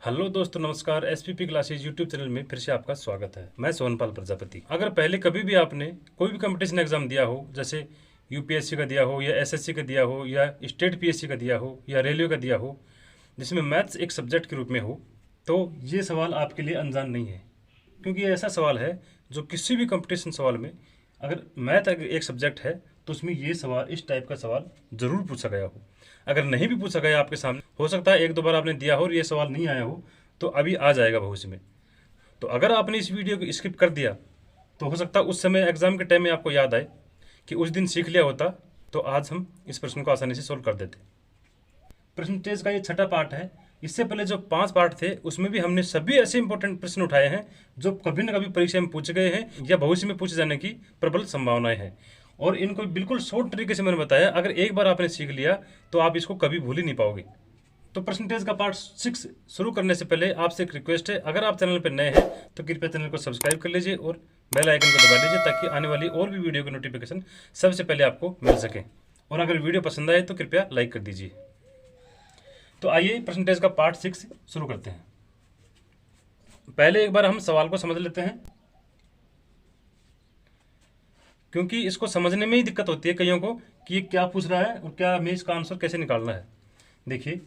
Hello दोस्तों, नमस्कार। SPP classes YouTube channel में फिर से आपका स्वागत है। मैं सोनपाल प्रजापति। अगर पहले कभी भी आपने कोई भी कंपटीशन एग्जाम दिया हो, जैसे यूपीएससी का दिया हो या एसएससी का दिया हो या स्टेट पीएससी का दिया हो या रेलवे का दिया हो, जिसमें मैथ्स एक सब्जेक्ट के रूप में हो, तो ये सवाल आपके लिए अनजान नहीं है। क्योंकि ये ऐसा सवाल है जो किसी भी कंपटीशन सवाल में, अगर मैथ अगर एक सब्जेक्ट है तो उसमें ये सवाल, इस टाइप का सवाल जरूर पूछा गया हो। अगर नहीं भी पूछा गया आपके सामने, हो सकता है एक दो बार आपने दिया हो और ये सवाल नहीं आया हो, तो अभी आ जाएगा भविष्य में। तो अगर आपने इस वीडियो को स्किप कर दिया तो हो सकता है उस समय एग्जाम के टाइम में आपको याद आए कि उस दिन सीख लिया होता तो आज हम इस प्रश्न को आसानी से सोल्व कर देते। परसेंटेज का ये छठा पार्ट है। इससे पहले जो 5 पार्ट थे उसमें भी हमने सभी ऐसे इंपॉर्टेंट प्रश्न उठाए हैं जो कभी न कभी परीक्षा में पूछे गए हैं या भविष्य में पूछे जाने की प्रबल संभावनाएं हैं, और इनको बिल्कुल शॉर्ट तरीके से मैंने बताया। अगर एक बार आपने सीख लिया तो आप इसको कभी भूल ही नहीं पाओगे। तो परसेंटेज का पार्ट 6 शुरू करने से पहले आपसे एक रिक्वेस्ट है, अगर आप चैनल पर नए हैं तो कृपया चैनल को सब्सक्राइब कर लीजिए और बेल आइकन को दबा लीजिए, ताकि आने वाली और भी वीडियो की नोटिफिकेशन सबसे पहले आपको मिल सके। और अगर वीडियो पसंद आए तो कृपया लाइक कर दीजिए। तो आइए परसेंटेज का पार्ट 6 शुरू करते हैं। पहले एक बार हम सवाल को समझ लेते हैं, क्योंकि इसको समझने में ही दिक्कत होती है कईयों को कि ये क्या पूछ रहा है और क्या हमें इसका आंसर कैसे निकालना है। देखिए,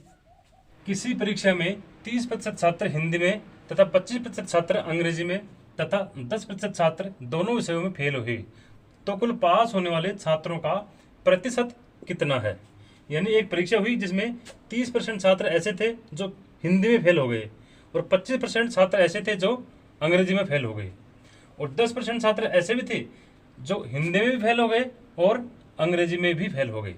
किसी परीक्षा में 30% छात्र हिंदी में तथा 25% छात्र अंग्रेजी में तथा 10% छात्र दोनों विषयों में फेल हुए, तो कुल पास होने वाले छात्रों का प्रतिशत कितना है। यानी एक परीक्षा हुई जिसमें 30% छात्र ऐसे थे जो हिंदी में फेल हो गए और 25% छात्र ऐसे थे जो अंग्रेजी में फेल हो गए, और 10% छात्र ऐसे भी थे जो हिंदी में भी फेल हो गए और अंग्रेजी में भी फेल हो गए।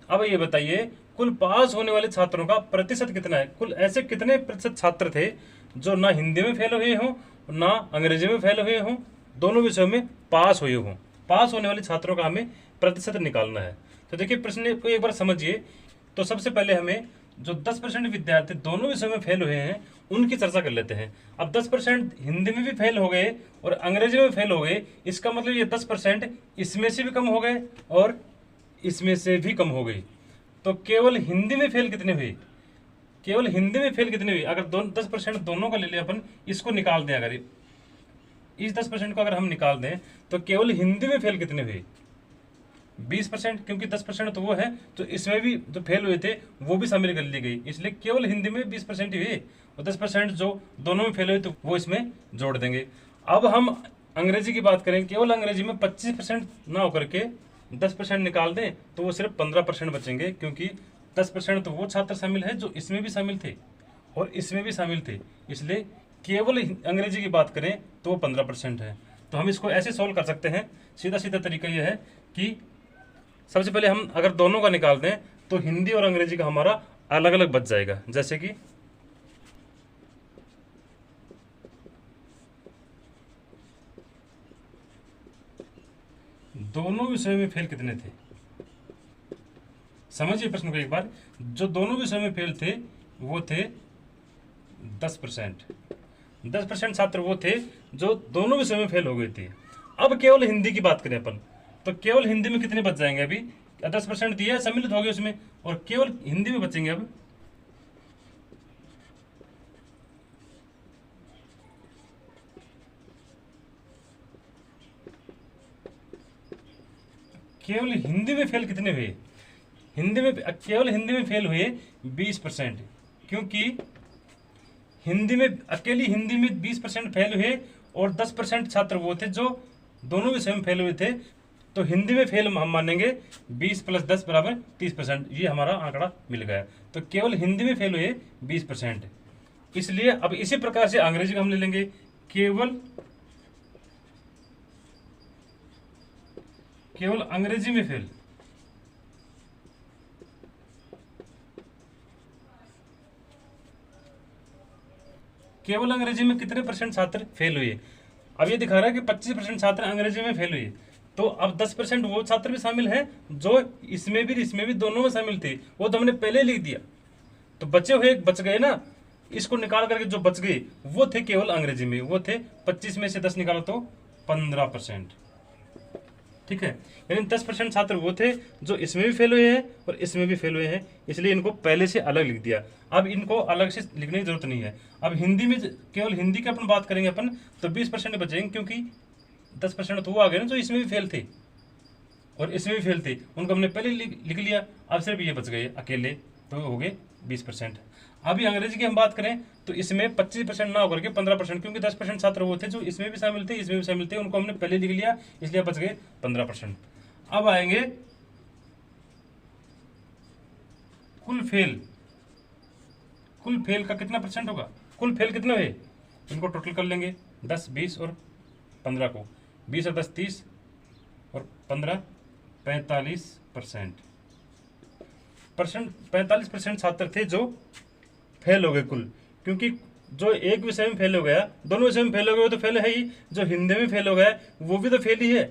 अब ये बताइए, कुल पास होने वाले छात्रों का प्रतिशत कितना है। कुल ऐसे कितने प्रतिशत छात्र थे जो ना हिंदी में फेल हुए हों ना अंग्रेजी में फेल हुए हों, दोनों विषयों में पास हुए हों। पास होने वाले छात्रों का हमें प्रतिशत निकालना है। तो देखिए, प्रश्न को एक बार समझिए। तो सबसे पहले हमें जो 10% विद्यार्थी दोनों विषयों में फेल हुए हैं उनकी चर्चा कर लेते हैं। अब 10% हिंदी में भी फेल हो गए और अंग्रेजी में फेल हो गए, इसका मतलब ये 10% इसमें से भी कम हो गए और इसमें से भी कम हो गई। तो केवल हिंदी में फेल कितने हुए, केवल हिंदी में फेल कितने हुए। अगर 10% दोनों का ले लिया अपन, इसको निकाल दें, अगर इस 10% को अगर हम निकाल दें तो केवल हिंदी में फेल कितने हुए, 20%। क्योंकि 10% तो वो है जो इसमें भी जो फेल हुए थे वो भी शामिल कर ली गई, इसलिए केवल हिंदी में 20% ही हुए और 10% जो दोनों में फेल हुए तो वो इसमें जोड़ देंगे। अब हम अंग्रेजी की बात करें, केवल अंग्रेजी में 25% ना होकर के 10% निकाल दें तो वो सिर्फ 15% बचेंगे, क्योंकि 10% तो वो छात्र शामिल है जो इसमें भी शामिल थे और इसमें भी शामिल थे, इसलिए केवल अंग्रेजी की बात करें तो वो 15% है। तो हम इसको ऐसे सॉल्व कर सकते हैं। सीधा सीधा तरीका यह है कि सबसे पहले हम अगर दोनों का निकाल दें तो हिंदी और अंग्रेजी का हमारा अलग अलग बच जाएगा। जैसे कि दोनों विषयों में फेल कितने थे, समझिए प्रश्न को एक बार। जो दोनों विषयों में फेल थे वो थे 10%। 10% छात्र वो थे जो दोनों विषयों में फेल हो गए थे। अब केवल हिंदी की बात करें अपन, तो केवल हिंदी में कितने बच जाएंगे। अभी 10% दिया, सम्मिलित हो गए उसमें, और केवल हिंदी में बचेंगे अब केवल हिंदी में फेल कितने हुए, हिंदी में केवल हिंदी में फेल हुए 20%। क्योंकि हिंदी में, अकेली हिंदी में 20% फेल हुए और 10% छात्र वो थे जो दोनों विषय में फेल हुए थे। तो हिंदी में फेल हम मानेंगे 20 + 10 = 30%। ये हमारा आंकड़ा मिल गया। तो केवल हिंदी में फेल हुए 20%। इसलिए अब इसी प्रकार से अंग्रेजी का हम ले लेंगे। केवल अंग्रेजी में फेल, केवल अंग्रेजी में कितने परसेंट छात्र फेल हुए। अब ये दिखा रहा है कि 25% छात्र अंग्रेजी में फेल हुए, तो अब 10% वो छात्र भी शामिल हैं जो इसमें भी दोनों में शामिल थे, वो तो हमने पहले लिख दिया। तो बचे हुए बच गए ना, इसको निकाल करके जो बच गए वो थे केवल अंग्रेजी में, वो थे 25 में से 10 निकालो तो 15%। ठीक है। यानी 10% छात्र वो थे जो इसमें भी फेल हुए हैं और इसमें भी फेल हुए हैं, इसलिए इनको पहले से अलग लिख दिया। अब इनको अलग से लिखने की जरूरत नहीं है। अब हिंदी में केवल हिंदी की अपन बात करेंगे अपन, तो 20% बचेंगे, क्योंकि 10% तो वो आ गए ना जो इसमें भी फेल थे और इसमें भी फेल थे, उनको हमने पहले लिख लिया। अब सिर्फ ये बच गए अकेले, तो हो गए 20%। अभी अंग्रेजी की हम बात करें तो इसमें 25% ना होकर के 15%, क्योंकि 10% छात्र वो थे जो इसमें भी शामिल थे इसमें भी शामिल थे, उनको हमने पहले लिख लिया, इसलिए बच गए 15%। अब आएंगे कुल फेल। कुल फेल का कितना परसेंट होगा, कुल फेल कितना है, इनको टोटल कर लेंगे 10, 20 और 15 को, 20 और 10 30 और 15 45%। 45% छात्र थे जो फेल हो गए कुल, क्योंकि जो एक विषय में फेल हो गया, दोनों विषय में फेल हो गए वो तो फेल है ही, जो हिंदी में फेल हो गया वो भी तो फेल ही है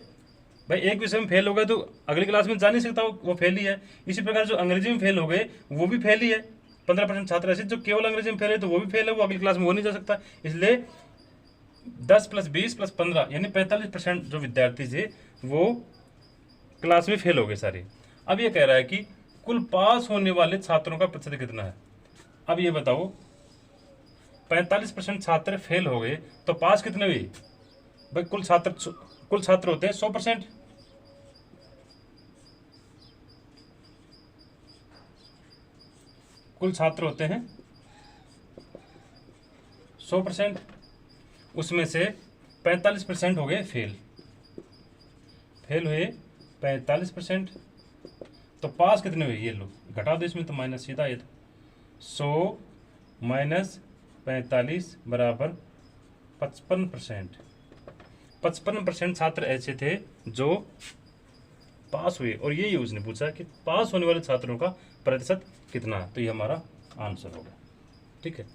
भाई। एक विषय में फेल हो गए तो अगली क्लास में जा नहीं सकता, वो फेल ही है। इसी प्रकार जो अंग्रेजी में फेल हो गए वो भी फेल ही है। 15% छात्र ऐसे जो केवल अंग्रेजी में फेल है तो वो भी फेल है, वो अगली क्लास में वो नहीं जा सकता। इसलिए 10 + 20 + 15 यानी 45% जो विद्यार्थी थे वो क्लास में फेल हो गए सारे। अब ये कह रहा है कि कुल पास होने वाले छात्रों का प्रतिशत कितना है। अब ये बताओ 45% छात्र फेल हो गए तो पास कितने हुए भाई। कुल छात्र होते हैं 100%। कुल छात्र होते हैं 100%, उसमें से 45% हो गए फेल हुए 45%। तो पास कितने हुए, ये लो घटा दो इसमें, तो माइनस सीधा ये, तो 100 - 45 बराबर 55%। 55% छात्र ऐसे थे जो पास हुए, और यही उसने पूछा कि पास होने वाले छात्रों का प्रतिशत कितना है, तो ये हमारा आंसर होगा। ठीक है,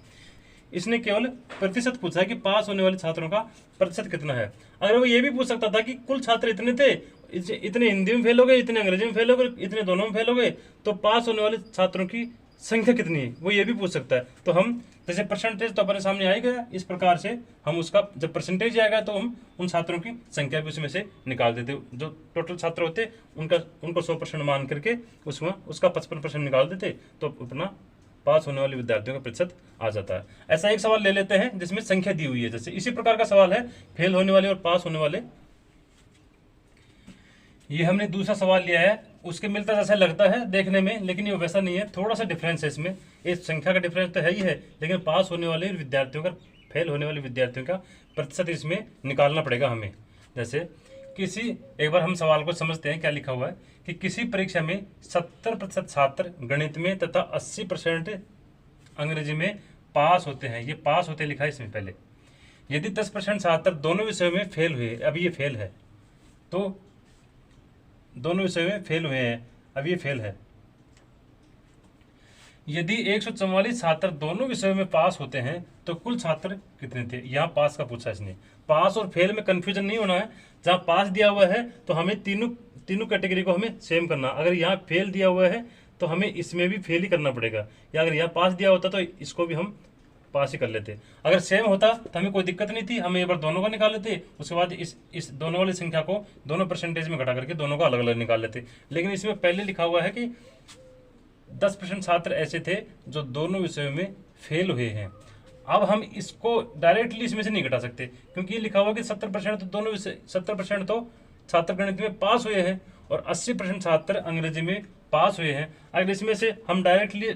इसने केवल प्रतिशत पूछा है कि पास होने वाले छात्रों का प्रतिशत कितना है। अगर वो ये भी पूछ सकता था कि कुल छात्र इतने थे, इतने हिंदी में फेल हो गए, इतने अंग्रेजी में फेल हो गए, इतने दोनों में फेल हो गए, तो पास होने वाले छात्रों की संख्या कितनी है, वो ये भी पूछ सकता है। तो हम जैसे परसेंटेज तो अपने सामने आएगा, इस प्रकार से हम उसका जब परसेंटेज आएगा तो हम उन छात्रों की संख्या भी उसमें से निकाल देते, जो टोटल छात्र होते उनको 100% मान करके उसमें उसका 55% निकाल देते, तो अपना पास होने वाले विद्यार्थियों का प्रतिशत आ जाता है। ऐसा एक सवाल ले लेते हैं जिसमें संख्या दी हुई है, जैसे इसी प्रकार का सवाल है फेल होने वाले और पास होने वाले। ये हमने दूसरा सवाल लिया है, उसके मिलता जैसा लगता है देखने में, लेकिन ये वैसा नहीं है, थोड़ा सा डिफरेंस है इसमें। इस संख्या का डिफरेंस तो है ही है, लेकिन पास होने वाले विद्यार्थियों का फेल होने वाले विद्यार्थियों का प्रतिशत इसमें निकालना पड़ेगा हमें। जैसे एक बार हम सवाल को समझते हैं, क्या लिखा हुआ है कि किसी परीक्षा में 70% छात्र गणित में तथा 80% अंग्रेजी में पास होते हैं। ये पास होते लिखा है इसमें पहले। यदि 10% छात्र दोनों विषयों में फेल हुए, अब ये फेल है, तो दोनों विषयों में फेल हुए हैं, अब ये फेल है। यदि 144 छात्र दोनों विषयों में पास होते हैं तो कुल छात्र कितने थे। यहाँ पास का पूछा इसने, पास और फेल में कंफ्यूजन नहीं होना है। जहाँ पास दिया हुआ है तो हमें तीनों कैटेगरी को हमें सेम करना। अगर यहाँ फेल दिया हुआ है तो हमें इसमें भी फेल ही करना पड़ेगा, या अगर यहाँ पास दिया होता तो इसको भी हम पास ही कर लेते। अगर सेम होता तो हमें कोई दिक्कत नहीं थी, हम एक बार दोनों को निकाल लेते, उसके बाद इस दोनों वाली संख्या को दोनों परसेंटेज में घटा करके दोनों को अलग अलग निकाल लेते। लेकिन इसमें पहले लिखा हुआ है कि 10% छात्र ऐसे थे जो दोनों विषयों में फेल हुए हैं। अब हम इसको डायरेक्टली इसमें से नहीं घटा सकते, क्योंकि ये लिखा हुआ कि 70% तो दोनों विषय 70% तो छात्र गणित में पास हुए हैं और 80% छात्र अंग्रेजी में पास हुए हैं। अगर इसमें से हम डायरेक्टली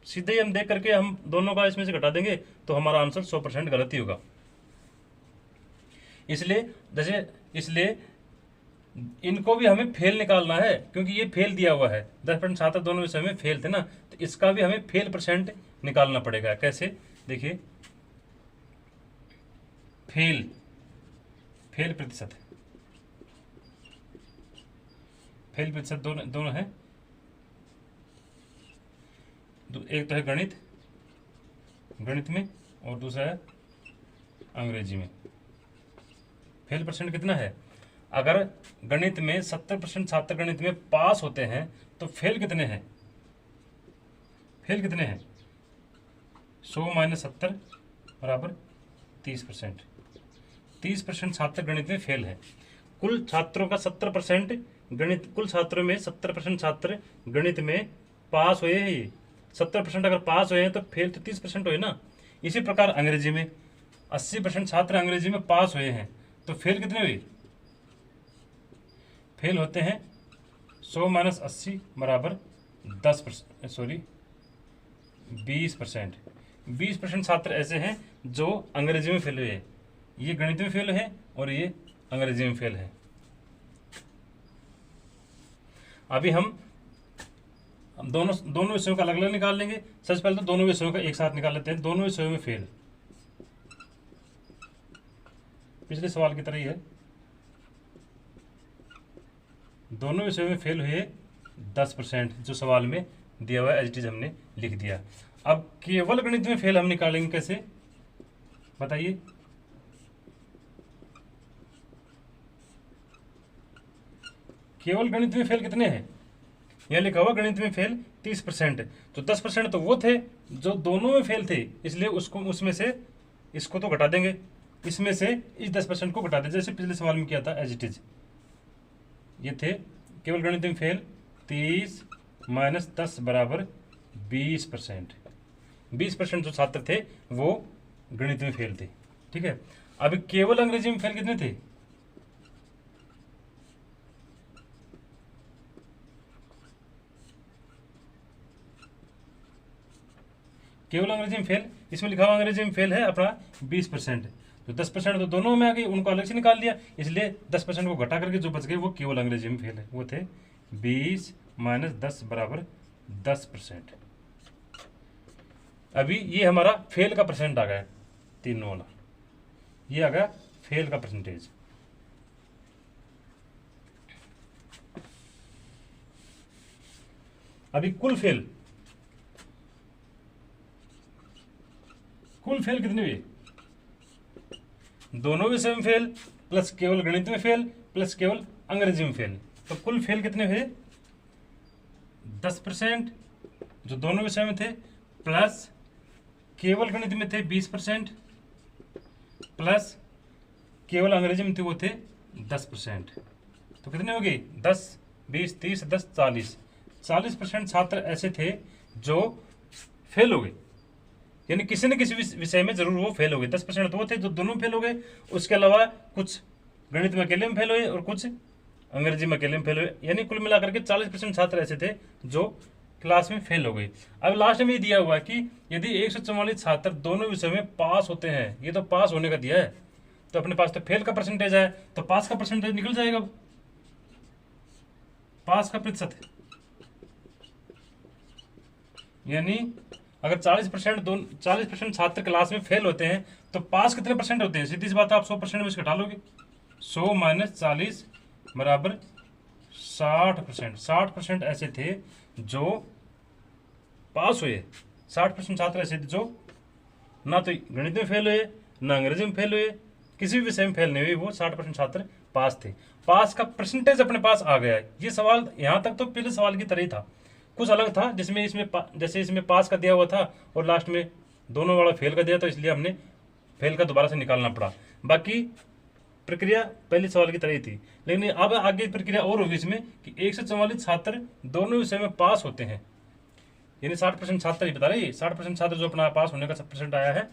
सीधे ही हम देख करके हम दोनों का इसमें से घटा देंगे तो हमारा आंसर 100% गलत ही होगा। इसलिए इनको भी हमें फेल निकालना है, क्योंकि ये फेल दिया हुआ है, 10% छात्र दोनों विषय में फेल थे ना, तो इसका भी हमें फेल परसेंट निकालना पड़ेगा। कैसे, देखिए फेल प्रतिशत दोनों है। एक तो है गणित में और दूसरा है अंग्रेजी में। फेल परसेंट कितना है, अगर गणित में 70% छात्र गणित में पास होते हैं तो फेल कितने हैं, 100 - 70 बराबर 30%। 30% छात्र गणित में फेल है। कुल छात्रों का 70% गणित, कुल छात्रों में 70% छात्र गणित में पास हुए हैं। ये 70% अगर पास हुए हैं तो फेल तो 30% हुए ना। इसी प्रकार अंग्रेजी में 80% छात्र अंग्रेजी में पास हुए हैं, तो फेल कितने हुए? फेल होते हैं 100 माइनस 80 बराबर 10%, सॉरी 20%। 20% छात्र ऐसे हैं जो अंग्रेजी में फेल हुए हैं। ये गणित में फेल है और ये अंग्रेजी में फेल है। अभी हम दोनों विषयों का अलग अलग निकाल लेंगे। सबसे पहले तो दोनों विषयों का एक साथ निकाल लेते हैं। दोनों विषयों में फेल, पिछले सवाल की तरह ही है। दोनों विषयों में फेल हुए 10%, जो सवाल में दिया हुआ है एज इट इज हमने लिख दिया। अब केवल गणित में फेल हम निकालेंगे कैसे, बताइए? केवल गणित में फेल कितने हैं? यह लिखा हुआ गणित में फेल 30%। तो 10% तो वो थे जो दोनों में फेल थे, इसलिए उसमें से इसको तो घटा देंगे, इसमें से इस 10% को घटा दें, जैसे पिछले सवाल में किया था एज इट इज। ये थे केवल गणित में फेल 30 माइनस 10 बराबर 20%। 20% जो छात्र थे वो गणित में फेल थे। ठीक है। अब केवल अंग्रेजी में फेल कितने थे? केवल अंग्रेजी में फेल, इसमें लिखा हुआ अंग्रेजी में फेल है अपना 20%। तो 10% तो दोनों में आ गई, उनको अलग से निकाल दिया, इसलिए 10% को घटा करके जो बच गए वो केवल अंग्रेजी में फेल है। वो थे 20 माइनस 10 बराबर 10%। अभी ये हमारा फेल का परसेंट आ गया, तीनों वाला ये आ गया फेल का परसेंटेज। अभी कुल फेल कितने हुए? दोनों विषय में फेल प्लस केवल गणित में फेल प्लस केवल अंग्रेजी में फेल, तो कुल फेल कितने हुए? 10% जो दोनों विषय में थे, प्लस केवल गणित में थे 20%, प्लस केवल अंग्रेजी में थे वो थे 10%। तो कितने हो गए? 10 20 30 10 40। 40% छात्र ऐसे थे जो फेल हो गए, यानी किसी न किसी विषय में जरूर वो फेल हो गए। 10% तो वो थे जो दोनों फेल हो गए, उसके अलावा कुछ गणित में अकेले में फेल हुए और कुछ अंग्रेजी में अकेले में फेल हुए, यानी कुल मिलाकर के 40% छात्र ऐसे थे जो क्लास में फेल हो गए। अब लास्ट में ये दिया हुआ है कि यदि 144 छात्र दोनों विषयों में पास होते हैं, ये तो पास होने का दिया है, तो अपने पास तो फेल का परसेंटेज है, तो पास का परसेंटेज निकल जाएगा। पास का प्रतिशत, यानी अगर 40% छात्र क्लास में फेल होते हैं तो पास कितने परसेंट होते हैं? सीधी सी बात है, आप 100% में से घटा लोगे। 100 माइनस 40 बराबर 60%। 60% ऐसे थे जो पास हुए। 60% छात्र ऐसे थे जो ना तो गणित में फेल हुए, ना अंग्रेजी में फेल हुए, किसी भी विषय में फेल नहीं हुए, वो 60% छात्र पास थे। पास का परसेंटेज अपने पास आ गया है। ये सवाल यहाँ तक तो पहले सवाल की तरह ही था, कुछ अलग था, जिसमें जैसे इसमें पास का दिया हुआ था और लास्ट में दोनों वाला फेल का दिया, तो इसलिए हमने फेल का दोबारा से निकालना पड़ा। बाकी प्रक्रिया पहले सवाल की तरह ही थी, लेकिन अब आगे प्रक्रिया और होगी इसमें कि 144 छात्र दोनों विषय में पास होते हैं, यानी 60% छात्र ही बता रहे हैं। 60% छात्र जो अपना पास होने का 10% आया है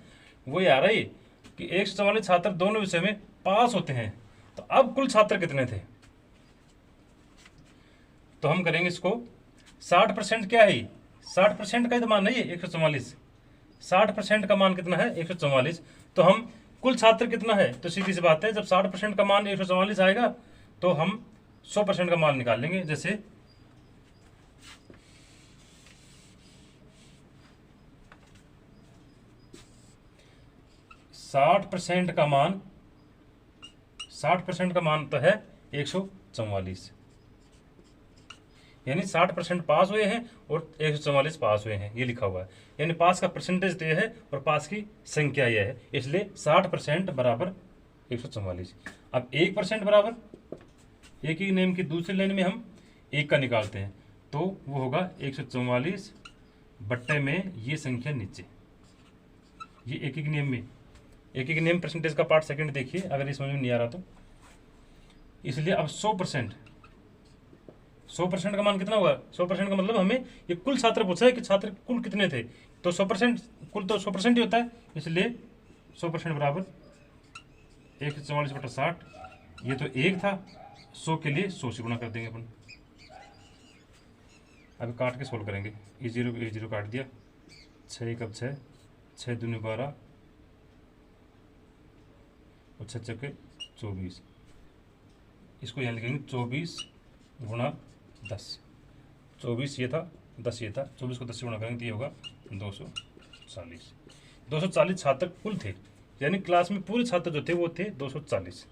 वो ये आ रहा है कि 144 छात्र दोनों विषय में पास होते हैं। तो अब कुल छात्र कितने थे? तो हम करेंगे इसको 60% क्या है? 60% का ही तो मान है ये 144। 60% का मान कितना है? 144। तो हम कुल छात्र कितना है? तो सीधी सी बात है, जब 60% का मान 144 आएगा तो हम 100% का मान निकाल लेंगे। जैसे साठ परसेंट का मान तो है 144, यानी 60% पास हुए हैं और 144 पास हुए हैं, ये लिखा हुआ है। यानी पास का परसेंटेज तो यह है और पास की संख्या यह है, इसलिए 60% बराबर 144। अब 1% बराबर, एक ही नेम की दूसरी लाइन में हम 1 का निकालते हैं, तो वो होगा 144 बट्टे में ये संख्या नीचे। ये एक एक नियम परसेंटेज का पार्ट सेकंड देखिए, अगर ये समझ में नहीं आ रहा तो इसलिए अब 100% का मान कितना होगा? 100% का मतलब हमें ये कुल छात्र पूछा है कि छात्र कुल कितने थे, तो 100% कुल तो 100% ही होता है, इसलिए 100% बराबर 144/60। ये तो 1 था, 100 के लिए 100 से गुणा कर देंगे अपन। अभी काट के सोल्व करेंगे। ये जीरो काट दिया, 6 कब 6, 6 दूनी 12 और 6 चक्के 24। इसको यहाँ लिखेंगे 24 गुणा 10। 24 ये था, 10 ये था, 24 को 10 से गुणा करेंगे तो ये होगा 240। 240 छात्र कुल थे, यानी क्लास में पूरे छात्र जो थे वो थे 240।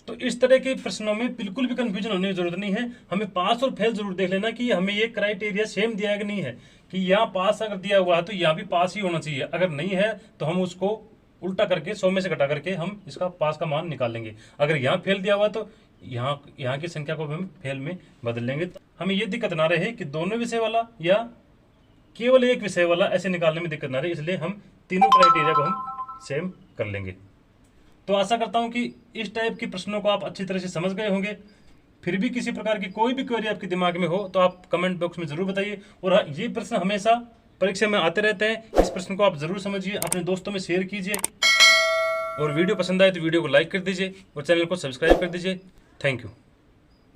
तो इस तरह के प्रश्नों में बिल्कुल भी कंफ्यूजन होने की जरूरत नहीं है। हमें पास और फेल जरूर देख लेना कि हमें ये क्राइटेरिया सेम दिया है कि नहीं है, कि यहाँ पास अगर दिया हुआ है तो यहाँ भी पास ही होना चाहिए, अगर नहीं है तो हम उसको उल्टा करके 100 में से घटा करके हम इसका पास का मान निकाल लेंगे। अगर यहाँ फेल दिया हुआ है तो यहाँ की संख्या को हम फेल में बदल लेंगे। हमें ये दिक्कत ना रहे कि दोनों विषय वाला या केवल एक विषय वाला, ऐसे निकालने में दिक्कत ना रहे, इसलिए हम तीनों क्राइटेरिया को हम सेम कर लेंगे। तो आशा करता हूं कि इस टाइप के प्रश्नों को आप अच्छी तरह से समझ गए होंगे। फिर भी किसी प्रकार की कोई भी क्वेरी आपके दिमाग में हो तो आप कमेंट बॉक्स में जरूर बताइए। और हाँ, ये प्रश्न हमेशा परीक्षा में आते रहते हैं, इस प्रश्न को आप जरूर समझिए, अपने दोस्तों में शेयर कीजिए, और वीडियो पसंद आए तो वीडियो को लाइक कर दीजिए और चैनल को सब्सक्राइब कर दीजिए। Thank you.